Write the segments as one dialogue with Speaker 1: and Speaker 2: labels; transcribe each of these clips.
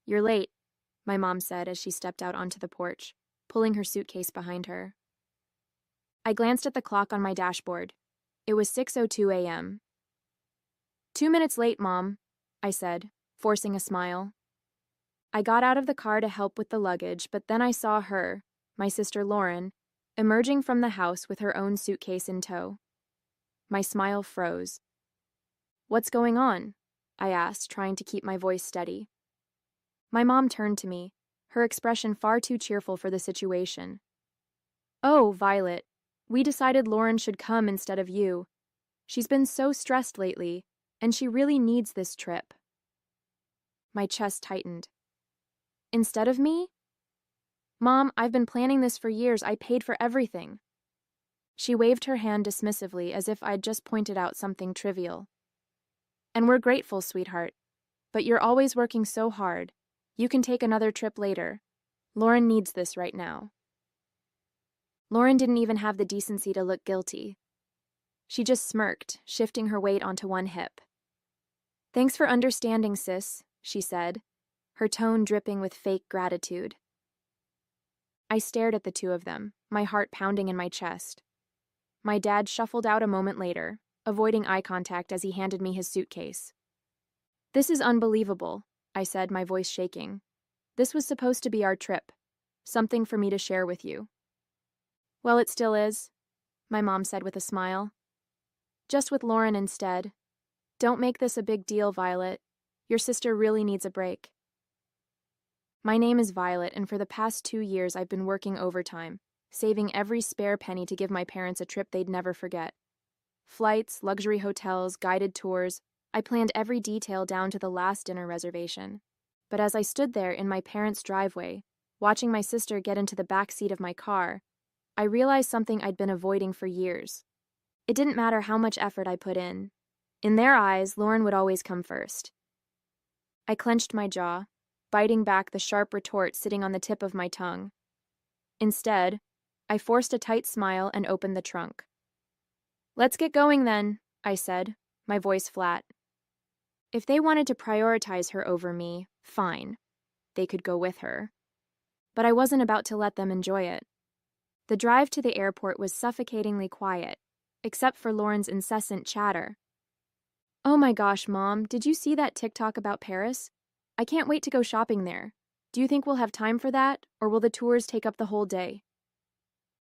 Speaker 1: You're late, my mom said as she stepped out onto the porch, pulling her suitcase behind her. I glanced at the clock on my dashboard. It was 6:02 a.m. 2 minutes late, Mom, I said, forcing a smile. I got out of the car to help with the luggage, but then I saw her, my sister Lauren, emerging from the house with her own suitcase in tow. My smile froze. What's going on? I asked, trying to keep my voice steady. My mom turned to me, her expression far too cheerful for the situation. Oh, Violet, we decided Lauren should come instead of you. She's been so stressed lately, and she really needs this trip. My chest tightened. Instead of me? Mom, I've been planning this for years. I paid for everything. She waved her hand dismissively as if I'd just pointed out something trivial. And we're grateful, sweetheart. But you're always working so hard. You can take another trip later. Lauren needs this right now. Lauren didn't even have the decency to look guilty. She just smirked, shifting her weight onto one hip. Thanks for understanding, sis, she said, her tone dripping with fake gratitude. I stared at the two of them, my heart pounding in my chest. My dad shuffled out a moment later, avoiding eye contact as he handed me his suitcase. This is unbelievable, I said, my voice shaking. This was supposed to be our trip, something for me to share with you. Well, it still is, my mom said with a smile. Just with Lauren instead. Don't make this a big deal, Violet. Your sister really needs a break. My name is Violet, and for the past 2 years I've been working overtime, saving every spare penny to give my parents a trip they'd never forget. Flights, luxury hotels, guided tours, I planned every detail down to the last dinner reservation. But as I stood there in my parents' driveway, watching my sister get into the back seat of my car, I realized something I'd been avoiding for years. It didn't matter how much effort I put in. In their eyes, Lauren would always come first. I clenched my jaw, biting back the sharp retort sitting on the tip of my tongue. Instead, I forced a tight smile and opened the trunk. Let's get going then, I said, my voice flat. If they wanted to prioritize her over me, fine. They could go with her. But I wasn't about to let them enjoy it. The drive to the airport was suffocatingly quiet, except for Lauren's incessant chatter. Oh my gosh, Mom, did you see that TikTok about Paris? I can't wait to go shopping there. Do you think we'll have time for that, or will the tours take up the whole day?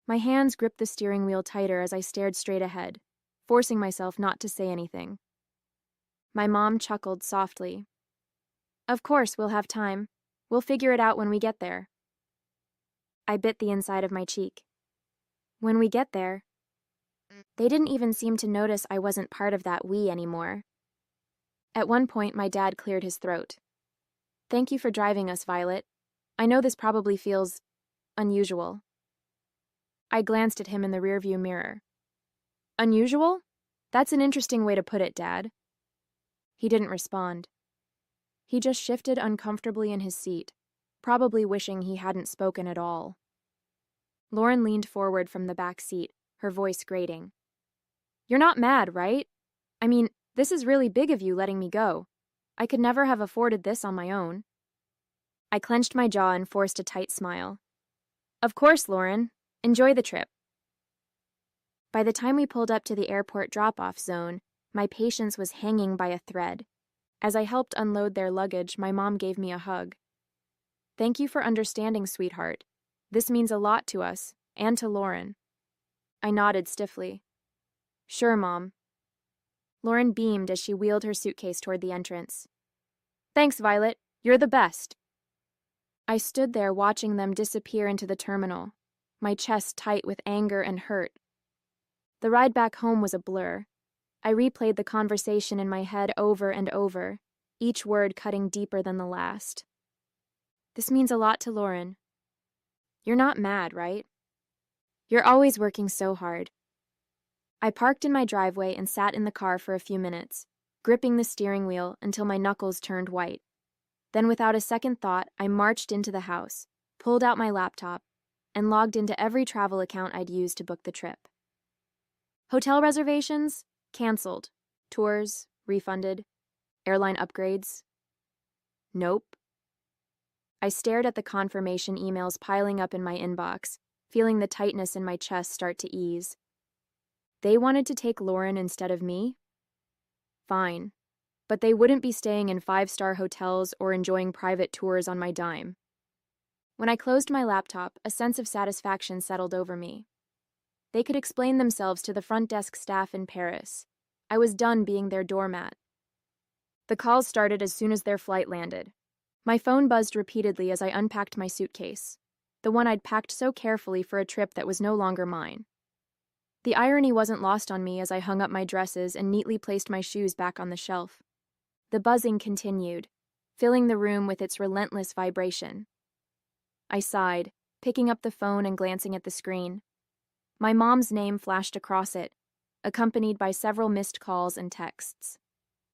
Speaker 1: My hands gripped the steering wheel tighter as I stared straight ahead, forcing myself not to say anything. My mom chuckled softly. Of course we'll have time. We'll figure it out when we get there. I bit the inside of my cheek. When we get there. They didn't even seem to notice I wasn't part of that we anymore. At one point, my dad cleared his throat. Thank you for driving us, Violet. I know this probably feels unusual. I glanced at him in the rearview mirror. Unusual? That's an interesting way to put it, Dad. He didn't respond. He just shifted uncomfortably in his seat, probably wishing he hadn't spoken at all. Lauren leaned forward from the back seat, her voice grating. You're not mad, right? I mean, this is really big of you letting me go. I could never have afforded this on my own. I clenched my jaw and forced a tight smile. Of course, Lauren. Enjoy the trip. By the time we pulled up to the airport drop-off zone, my patience was hanging by a thread. As I helped unload their luggage, my mom gave me a hug. Thank you for understanding, sweetheart. This means a lot to us, and to Lauren. I nodded stiffly. Sure, Mom. Lauren beamed as she wheeled her suitcase toward the entrance. Thanks, Violet. You're the best. I stood there watching them disappear into the terminal, my chest tight with anger and hurt. The ride back home was a blur. I replayed the conversation in my head over and over, each word cutting deeper than the last. This means a lot to Lauren. You're not mad, right? You're always working so hard. I parked in my driveway and sat in the car for a few minutes, gripping the steering wheel until my knuckles turned white. Then without a second thought, I marched into the house, pulled out my laptop, and logged into every travel account I'd used to book the trip. Hotel reservations? Canceled. Tours? Refunded. Airline upgrades? Nope. I stared at the confirmation emails piling up in my inbox, feeling the tightness in my chest start to ease. They wanted to take Lauren instead of me? Fine. But they wouldn't be staying in 5-star hotels or enjoying private tours on my dime. When I closed my laptop, a sense of satisfaction settled over me. They could explain themselves to the front desk staff in Paris. I was done being their doormat. The calls started as soon as their flight landed. My phone buzzed repeatedly as I unpacked my suitcase, the one I'd packed so carefully for a trip that was no longer mine. The irony wasn't lost on me as I hung up my dresses and neatly placed my shoes back on the shelf. The buzzing continued, filling the room with its relentless vibration. I sighed, picking up the phone and glancing at the screen. My mom's name flashed across it, accompanied by several missed calls and texts.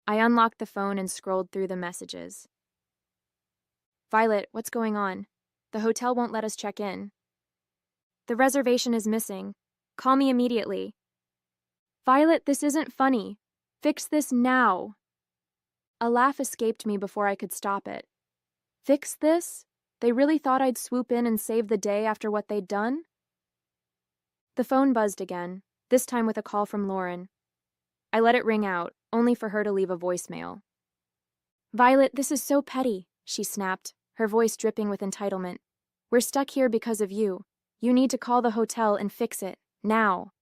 Speaker 1: I unlocked the phone and scrolled through the messages. "Violet, what's going on? The hotel won't let us check in. The reservation is missing. Call me immediately. Violet, this isn't funny. Fix this now." A laugh escaped me before I could stop it. Fix this? They really thought I'd swoop in and save the day after what they'd done? The phone buzzed again, this time with a call from Lauren. I let it ring out, only for her to leave a voicemail. "Violet, this is so petty," she snapped, her voice dripping with entitlement. "We're stuck here because of you. You need to call the hotel and fix it, now."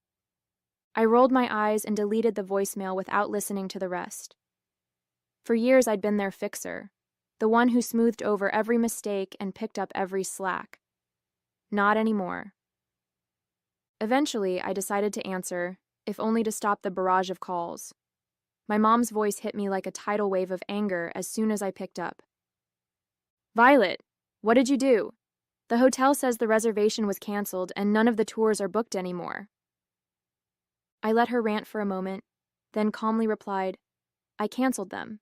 Speaker 1: I rolled my eyes and deleted the voicemail without listening to the rest. For years I'd been their fixer, the one who smoothed over every mistake and picked up every slack. Not anymore. Eventually, I decided to answer, if only to stop the barrage of calls. My mom's voice hit me like a tidal wave of anger as soon as I picked up. "Violet, what did you do? The hotel says the reservation was canceled and none of the tours are booked anymore." I let her rant for a moment, then calmly replied, "I canceled them."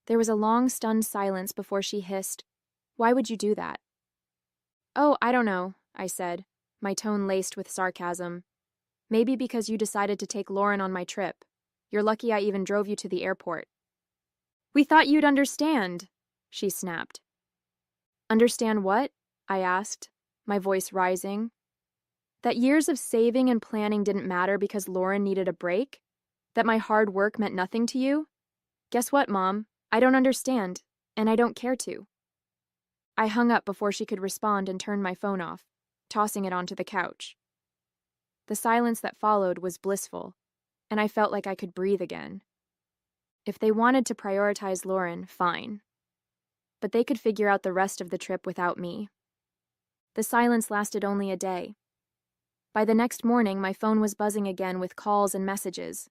Speaker 1: There was a long, stunned silence before she hissed, "Why would you do that?" "Oh, I don't know," I said, my tone laced with sarcasm. "Maybe because you decided to take Lauren on my trip. You're lucky I even drove you to the airport." "We thought you'd understand," she snapped. "Understand what?" I asked, my voice rising. "That years of saving and planning didn't matter because Lauren needed a break? That my hard work meant nothing to you? Guess what, Mom? I don't understand, and I don't care to." I hung up before she could respond and turned my phone off, tossing it onto the couch. The silence that followed was blissful, and I felt like I could breathe again. If they wanted to prioritize Lauren, fine. But they could figure out the rest of the trip without me. The silence lasted only a day. By the next morning, my phone was buzzing again with calls and messages.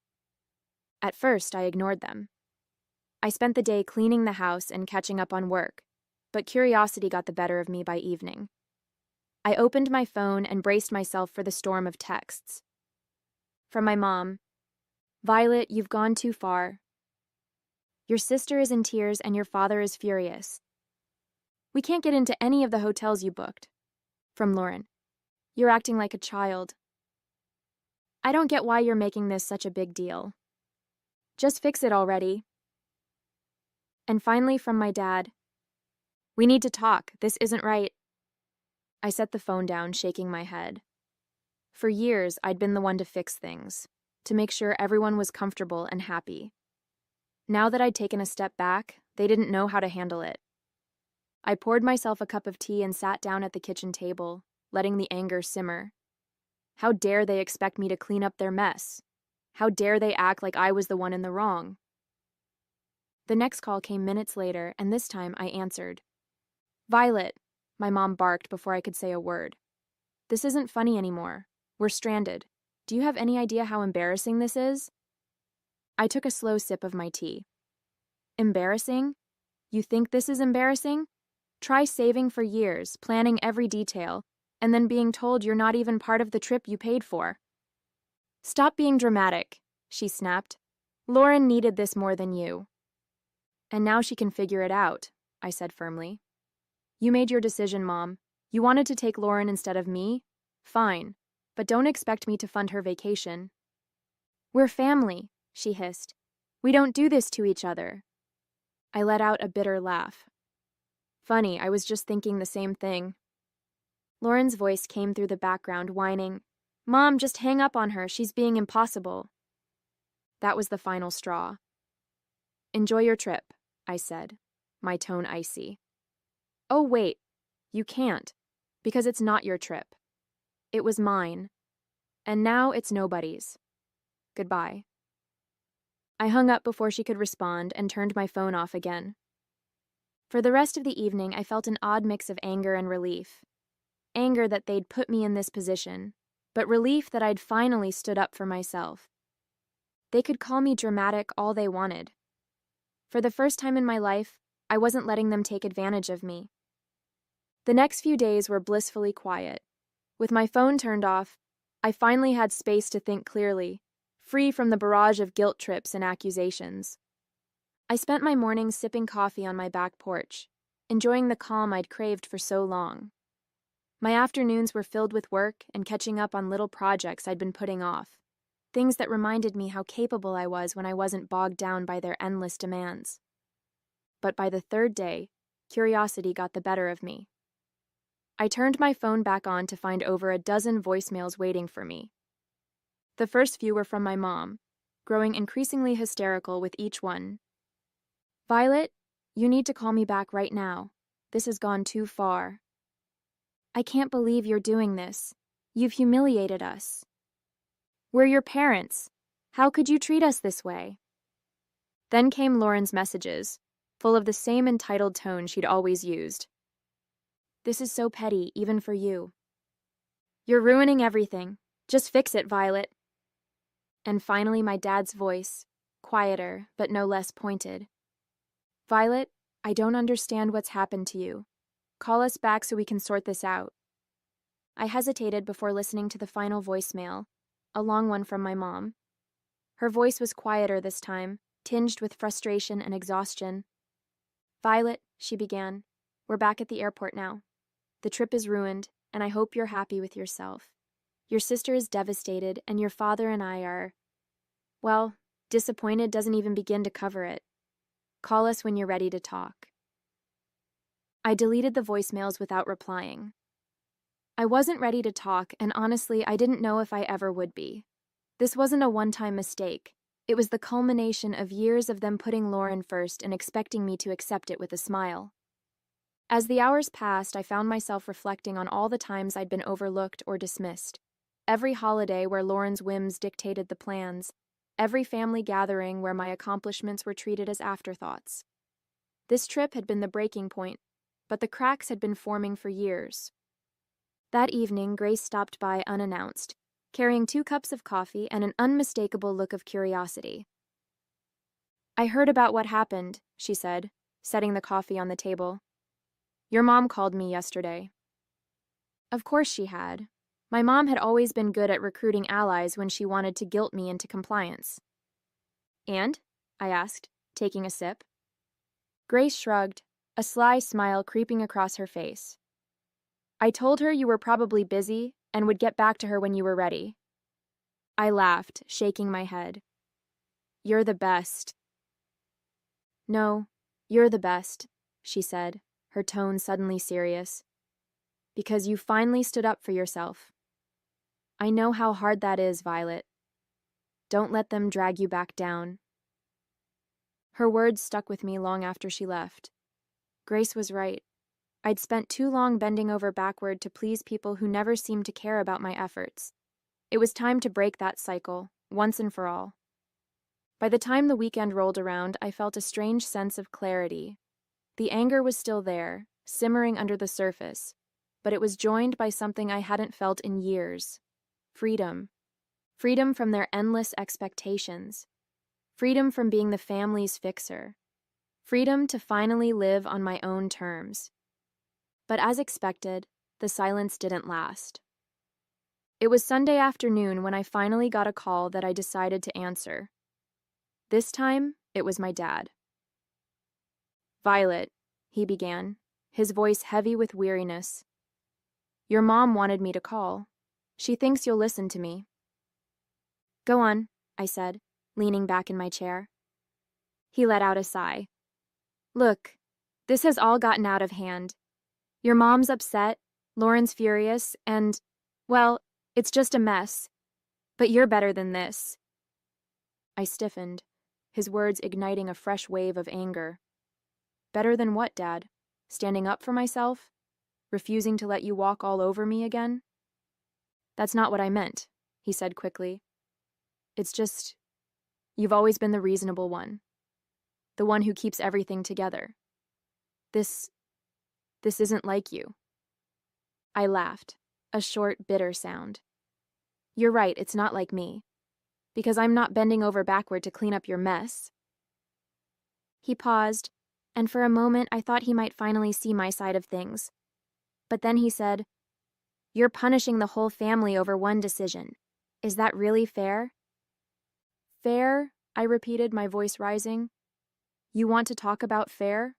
Speaker 1: At first, I ignored them. I spent the day cleaning the house and catching up on work, but curiosity got the better of me by evening. I opened my phone and braced myself for the storm of texts. From my mom, "Violet, you've gone too far. Your sister is in tears and your father is furious. We can't get into any of the hotels you booked." From Lauren, "You're acting like a child. I don't get why you're making this such a big deal. Just fix it already." And finally from my dad, "We need to talk. This isn't right." I set the phone down, shaking my head. For years, I'd been the one to fix things, to make sure everyone was comfortable and happy. Now that I'd taken a step back, they didn't know how to handle it. I poured myself a cup of tea and sat down at the kitchen table, letting the anger simmer. How dare they expect me to clean up their mess? How dare they act like I was the one in the wrong? The next call came minutes later, and this time I answered. "Violet," my mom barked before I could say a word. "This isn't funny anymore. We're stranded. Do you have any idea how embarrassing this is?" I took a slow sip of my tea. "Embarrassing? You think this is embarrassing? Try saving for years, planning every detail, and then being told you're not even part of the trip you paid for." "Stop being dramatic," she snapped. "Lauren needed this more than you." "And now she can figure it out," I said firmly. "You made your decision, Mom. You wanted to take Lauren instead of me? Fine, but don't expect me to fund her vacation." "We're family," she hissed. "We don't do this to each other." I let out a bitter laugh. Funny, I was just thinking the same thing. Lauren's voice came through the background, whining, "Mom, just hang up on her. She's being impossible." That was the final straw. "Enjoy your trip," I said, my tone icy. "Oh, wait. You can't. Because it's not your trip. It was mine. And now it's nobody's. Goodbye." I hung up before she could respond and turned my phone off again. For the rest of the evening, I felt an odd mix of anger and relief. Anger that they'd put me in this position, but relief that I'd finally stood up for myself. They could call me dramatic all they wanted. For the first time in my life, I wasn't letting them take advantage of me. The next few days were blissfully quiet. With my phone turned off, I finally had space to think clearly, free from the barrage of guilt trips and accusations. I spent my mornings sipping coffee on my back porch, enjoying the calm I'd craved for so long. My afternoons were filled with work and catching up on little projects I'd been putting off, things that reminded me how capable I was when I wasn't bogged down by their endless demands. But by the third day, curiosity got the better of me. I turned my phone back on to find over a dozen voicemails waiting for me. The first few were from my mom, growing increasingly hysterical with each one. "Violet, you need to call me back right now. This has gone too far. I can't believe you're doing this. You've humiliated us. We're your parents. How could you treat us this way?" Then came Lauren's messages, full of the same entitled tone she'd always used. "This is so petty, even for you. You're ruining everything. Just fix it, Violet." And finally my dad's voice, quieter but no less pointed. "Violet, I don't understand what's happened to you. Call us back so we can sort this out." I hesitated before listening to the final voicemail, a long one from my mom. Her voice was quieter this time, tinged with frustration and exhaustion. "Violet," she began, "we're back at the airport now. The trip is ruined, and I hope you're happy with yourself. Your sister is devastated, and your father and I are, well, disappointed doesn't even begin to cover it. Call us when you're ready to talk." I deleted the voicemails without replying. I wasn't ready to talk, and honestly, I didn't know if I ever would be. This wasn't a one-time mistake. It was the culmination of years of them putting Lauren first and expecting me to accept it with a smile. As the hours passed, I found myself reflecting on all the times I'd been overlooked or dismissed. Every holiday where Lauren's whims dictated the plans. Every family gathering where my accomplishments were treated as afterthoughts. This trip had been the breaking point, but the cracks had been forming for years. That evening, Grace stopped by unannounced, carrying 2 cups of coffee and an unmistakable look of curiosity. "I heard about what happened," she said, setting the coffee on the table. "Your mom called me yesterday." Of course she had. My mom had always been good at recruiting allies when she wanted to guilt me into compliance. "And?" I asked, taking a sip. Grace shrugged, a sly smile creeping across her face. "I told her you were probably busy and would get back to her when you were ready." I laughed, shaking my head. "You're the best." "No, you're the best," she said, her tone suddenly serious. "Because you finally stood up for yourself. I know how hard that is, Violet. Don't let them drag you back down." Her words stuck with me long after she left. Grace was right. I'd spent too long bending over backward to please people who never seemed to care about my efforts. It was time to break that cycle, once and for all. By the time the weekend rolled around, I felt a strange sense of clarity. The anger was still there, simmering under the surface, but it was joined by something I hadn't felt in years. Freedom. Freedom from their endless expectations. Freedom from being the family's fixer. Freedom to finally live on my own terms. But as expected, the silence didn't last. It was Sunday afternoon when I finally got a call that I decided to answer. This time, it was my dad. "Violet," he began, his voice heavy with weariness. "Your mom wanted me to call. She thinks you'll listen to me." "Go on," I said, leaning back in my chair. He let out a sigh. "Look, This has all gotten out of hand. Your mom's upset, Lauren's furious, and, well, it's just a mess. But you're better than this. I stiffened, his words igniting a fresh wave of anger. Better than what, Dad? Standing up for myself? Refusing to let you walk all over me again? That's not what I meant, he said quickly. It's just, you've always been the reasonable one. The one who keeps everything together. This isn't like you. I laughed, a short, bitter sound. You're right, it's not like me. Because I'm not bending over backward to clean up your mess. He paused, and for a moment I thought he might finally see my side of things. But then he said, You're punishing the whole family over one decision. Is that really fair? Fair? I repeated, my voice rising. You want to talk about fair?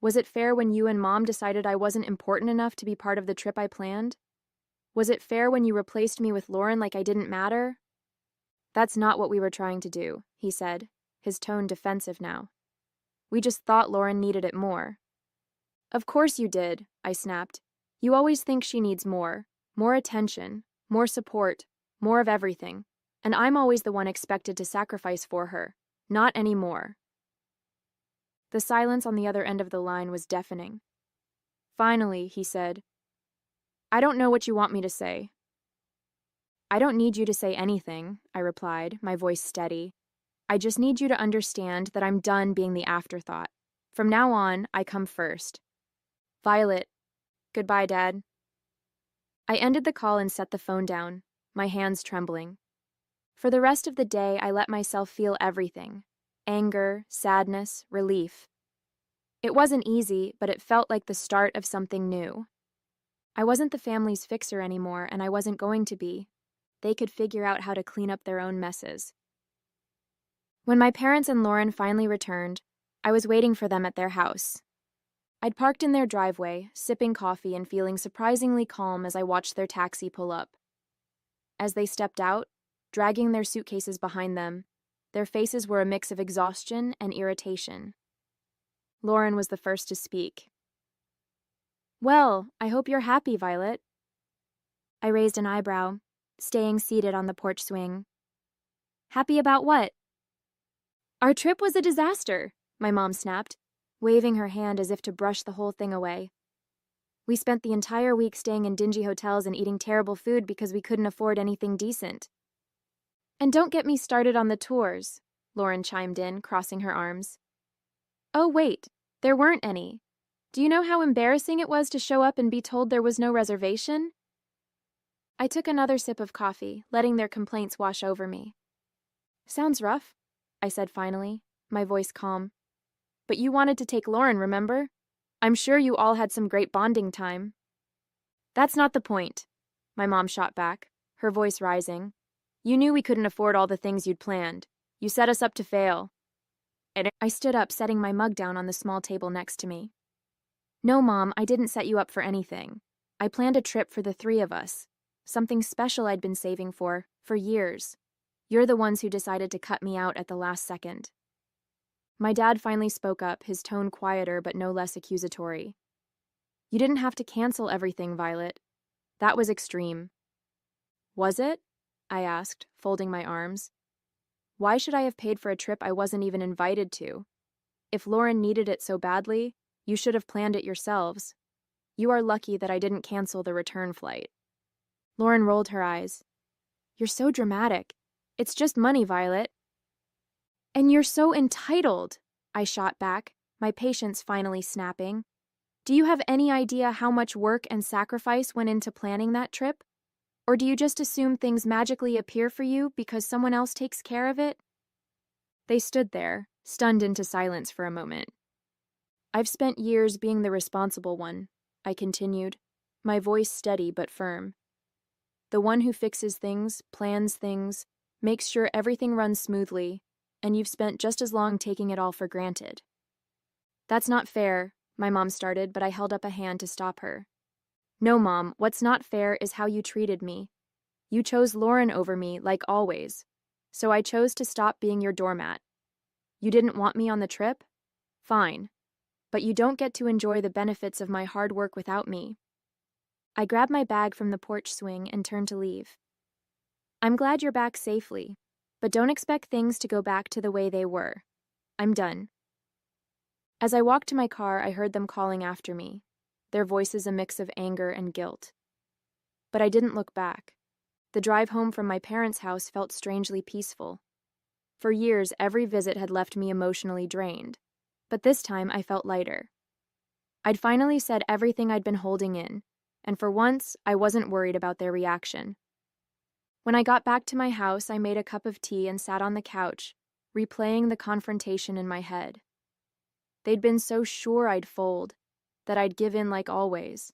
Speaker 1: Was it fair when you and Mom decided I wasn't important enough to be part of the trip I planned? Was it fair when you replaced me with Lauren like I didn't matter? That's not what we were trying to do, he said, his tone defensive now. We just thought Lauren needed it more. Of course you did, I snapped. You always think she needs more attention, more support, more of everything. And I'm always the one expected to sacrifice for her, not anymore. The silence on the other end of the line was deafening. Finally, he said, I don't know what you want me to say. I don't need you to say anything, I replied, my voice steady. I just need you to understand that I'm done being the afterthought. From now on, I come first. Violet. Goodbye, Dad. I ended the call and set the phone down, my hands trembling. For the rest of the day, I let myself feel everything. Anger, sadness, relief. It wasn't easy, but it felt like the start of something new. I wasn't the family's fixer anymore, and I wasn't going to be. They could figure out how to clean up their own messes. When my parents and Lauren finally returned, I was waiting for them at their house. I'd parked in their driveway, sipping coffee and feeling surprisingly calm as I watched their taxi pull up. As they stepped out, dragging their suitcases behind them, their faces were a mix of exhaustion and irritation. Lauren was the first to speak. Well, I hope you're happy, Violet. I raised an eyebrow, staying seated on the porch swing. Happy about what? Our trip was a disaster, my mom snapped, waving her hand as if to brush the whole thing away. We spent the entire week staying in dingy hotels and eating terrible food because we couldn't afford anything decent. And don't get me started on the tours, Lauren chimed in, crossing her arms. Oh, wait, there weren't any. Do you know how embarrassing it was to show up and be told there was no reservation? I took another sip of coffee, letting their complaints wash over me. Sounds rough, I said finally, my voice calm. But you wanted to take Lauren, remember? I'm sure you all had some great bonding time. That's not the point, my mom shot back, her voice rising. You knew we couldn't afford all the things you'd planned. You set us up to fail. And I stood up, setting my mug down on the small table next to me. No, Mom, I didn't set you up for anything. I planned a trip for the three of us. Something special I'd been saving for years. You're the ones who decided to cut me out at the last second. My dad finally spoke up, his tone quieter but no less accusatory. You didn't have to cancel everything, Violet. That was extreme. Was it? I asked, folding my arms. Why should I have paid for a trip I wasn't even invited to? If Lauren needed it so badly, you should have planned it yourselves. You are lucky that I didn't cancel the return flight. Lauren rolled her eyes. You're so dramatic. It's just money, Violet. And you're so entitled, I shot back, my patience finally snapping. Do you have any idea how much work and sacrifice went into planning that trip? Or do you just assume things magically appear for you because someone else takes care of it? They stood there, stunned into silence for a moment. I've spent years being the responsible one, I continued, my voice steady but firm. The one who fixes things, plans things, makes sure everything runs smoothly, and you've spent just as long taking it all for granted. That's not fair, my mom started, but I held up a hand to stop her. No, Mom, what's not fair is how you treated me. You chose Lauren over me, like always. So I chose to stop being your doormat. You didn't want me on the trip? Fine. but you don't get to enjoy the benefits of my hard work without me. I grabbed my bag from the porch swing and turned to leave. I'm glad you're back safely, but don't expect things to go back to the way they were. I'm done. As I walked to my car, I heard them calling after me, their voices a mix of anger and guilt. But I didn't look back. The drive home from my parents' house felt strangely peaceful. For years, every visit had left me emotionally drained, but this time I felt lighter. I'd finally said everything I'd been holding in, and for once, I wasn't worried about their reaction. When I got back to my house, I made a cup of tea and sat on the couch, replaying the confrontation in my head. They'd been so sure I'd fold, that I'd give in like always.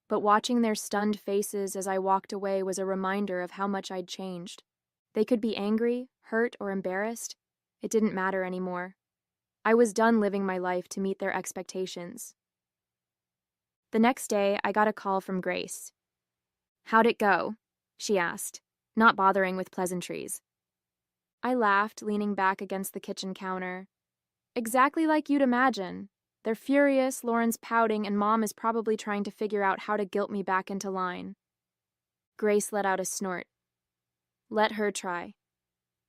Speaker 1: But watching their stunned faces as I walked away was a reminder of how much I'd changed. They could be angry, hurt, or embarrassed. It didn't matter anymore. I was done living my life to meet their expectations. The next day, I got a call from Grace. "How'd it go?" she asked, not bothering with pleasantries. I laughed, leaning back against the kitchen counter. "Exactly like you'd imagine. They're furious, Lauren's pouting, and Mom is probably trying to figure out how to guilt me back into line." Grace let out a snort. "Let her try.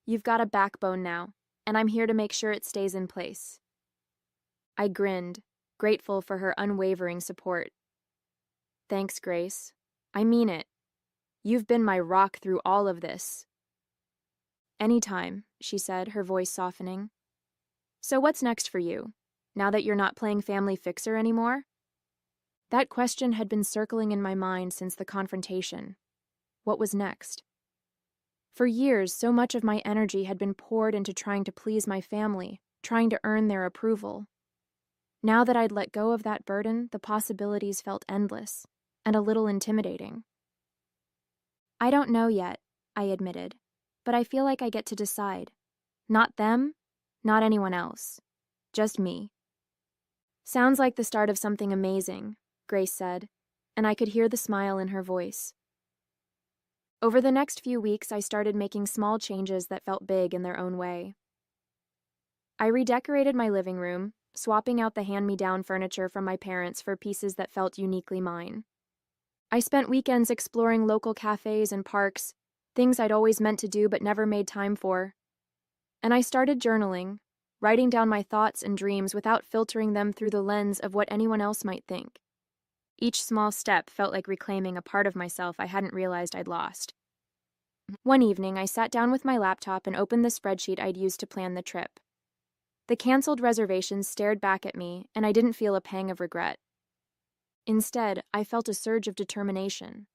Speaker 1: You've got a backbone now, and I'm here to make sure it stays in place." I grinned, grateful for her unwavering support. "Thanks, Grace. I mean it. You've been my rock through all of this." "Anytime," she said, her voice softening. "So what's next for you, now that you're not playing family fixer anymore?" That question had been circling in my mind since the confrontation. What was next? For years, so much of my energy had been poured into trying to please my family, trying to earn their approval. Now that I'd let go of that burden, the possibilities felt endless, and a little intimidating. "I don't know yet," I admitted, "but I feel like I get to decide. Not them, not anyone else. Just me." "Sounds like the start of something amazing," Grace said, and I could hear the smile in her voice. Over the next few weeks, I started making small changes that felt big in their own way. I redecorated my living room, swapping out the hand-me-down furniture from my parents for pieces that felt uniquely mine. I spent weekends exploring local cafes and parks, things I'd always meant to do but never made time for. And I started journaling, writing down my thoughts and dreams without filtering them through the lens of what anyone else might think. Each small step felt like reclaiming a part of myself I hadn't realized I'd lost. One evening, I sat down with my laptop and opened the spreadsheet I'd used to plan the trip. The canceled reservations stared back at me, and I didn't feel a pang of regret. Instead, I felt a surge of determination.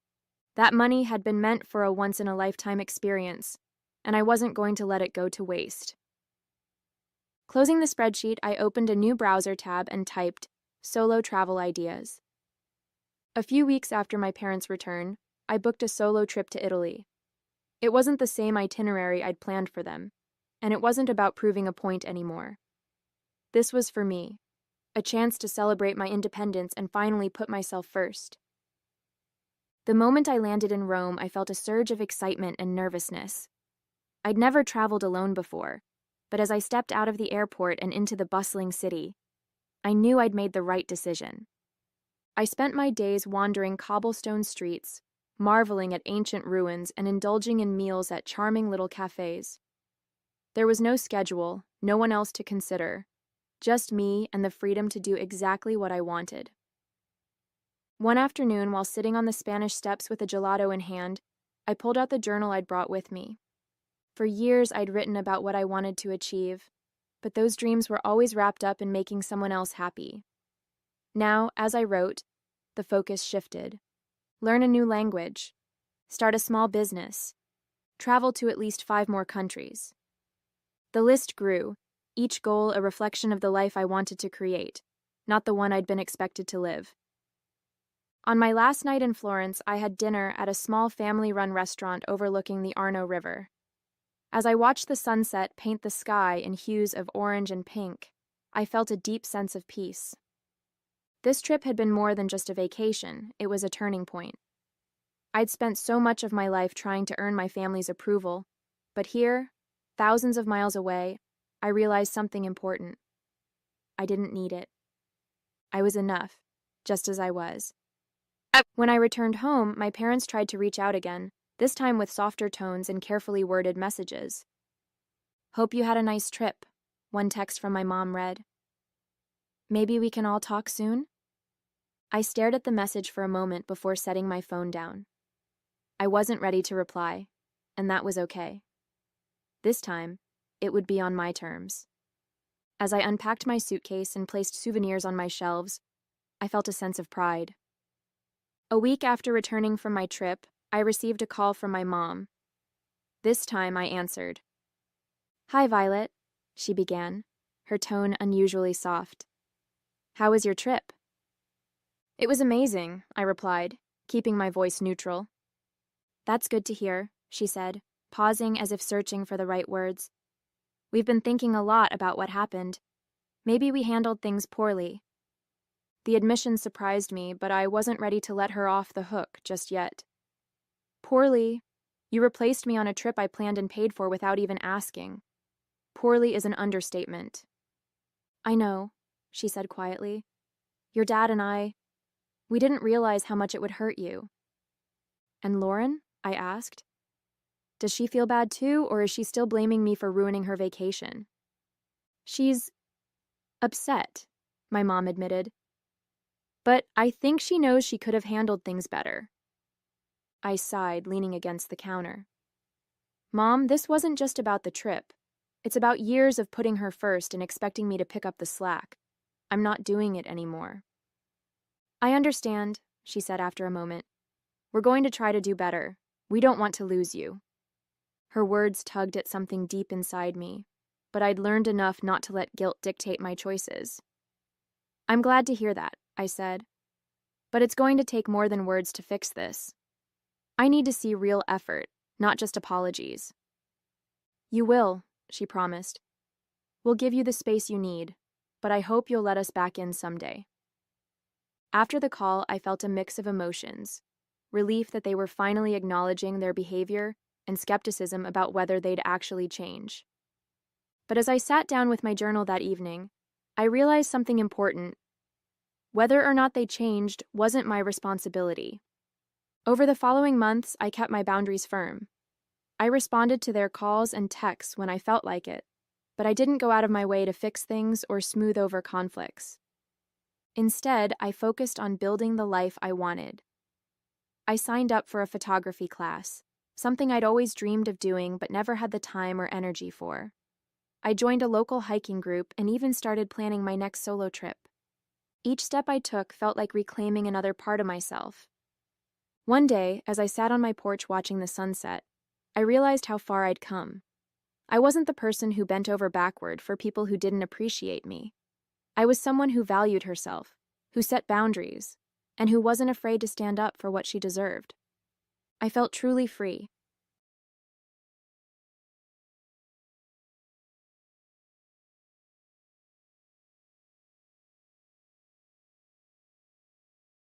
Speaker 1: That money had been meant for a once-in-a-lifetime experience, and I wasn't going to let it go to waste. Closing the spreadsheet, I opened a new browser tab and typed "Solo Travel Ideas." A few weeks after my parents' return, I booked a solo trip to Italy. It wasn't the same itinerary I'd planned for them, and it wasn't about proving a point anymore. This was for me, a chance to celebrate my independence and finally put myself first. The moment I landed in Rome, I felt a surge of excitement and nervousness. I'd never traveled alone before, but as I stepped out of the airport and into the bustling city, I knew I'd made the right decision. I spent my days wandering cobblestone streets, marveling at ancient ruins and indulging in meals at charming little cafes. There was no schedule, no one else to consider, just me and the freedom to do exactly what I wanted. One afternoon, while sitting on the Spanish steps with a gelato in hand, I pulled out the journal I'd brought with me. For years, I'd written about what I wanted to achieve, but those dreams were always wrapped up in making someone else happy. Now, as I wrote, the focus shifted. Learn a new language, start a small business, travel to at least 5 more countries. The list grew, each goal a reflection of the life I wanted to create, not the one I'd been expected to live. On my last night in Florence, I had dinner at a small family-run restaurant overlooking the Arno River. As I watched the sunset paint the sky in hues of orange and pink, I felt a deep sense of peace. This trip had been more than just a vacation, it was a turning point. I'd spent so much of my life trying to earn my family's approval, but here, thousands of miles away, I realized something important. I didn't need it. I was enough, just as I was. When I returned home, my parents tried to reach out again, this time with softer tones and carefully worded messages. "Hope you had a nice trip," one text from my mom read. "Maybe we can all talk soon?" I stared at the message for a moment before setting my phone down. I wasn't ready to reply, and that was okay. This time, it would be on my terms. As I unpacked my suitcase and placed souvenirs on my shelves, I felt a sense of pride. A week after returning from my trip, I received a call from my mom. This time I answered. "Hi, Violet," she began, her tone unusually soft. "How was your trip?" "It was amazing," I replied, keeping my voice neutral. "That's good to hear," she said, pausing as if searching for the right words. "We've been thinking a lot about what happened. Maybe we handled things poorly." The admission surprised me, but I wasn't ready to let her off the hook just yet. "Poorly? You replaced me on a trip I planned and paid for without even asking. Poorly is an understatement." "I know," she said quietly. "Your dad and we didn't realize how much it would hurt you." "And Lauren?" I asked. "Does she feel bad too, or is she still blaming me for ruining her vacation?" "She's upset," my mom admitted. "But I think she knows she could have handled things better." I sighed, leaning against the counter. "Mom, this wasn't just about the trip. It's about years of putting her first and expecting me to pick up the slack. I'm not doing it anymore." "I understand," she said after a moment. "We're going to try to do better. We don't want to lose you." Her words tugged at something deep inside me, but I'd learned enough not to let guilt dictate my choices. "I'm glad to hear that," I said. "But it's going to take more than words to fix this. I need to see real effort, not just apologies." "You will," she promised. "We'll give you the space you need, but I hope you'll let us back in someday." After the call, I felt a mix of emotions: relief that they were finally acknowledging their behavior, and skepticism about whether they'd actually change. But as I sat down with my journal that evening, I realized something important. Whether or not they changed wasn't my responsibility. Over the following months, I kept my boundaries firm. I responded to their calls and texts when I felt like it, but I didn't go out of my way to fix things or smooth over conflicts. Instead, I focused on building the life I wanted. I signed up for a photography class, something I'd always dreamed of doing but never had the time or energy for. I joined a local hiking group and even started planning my next solo trip. Each step I took felt like reclaiming another part of myself. One day, as I sat on my porch watching the sunset, I realized how far I'd come. I wasn't the person who bent over backward for people who didn't appreciate me. I was someone who valued herself, who set boundaries, and who wasn't afraid to stand up for what she deserved. I felt truly free,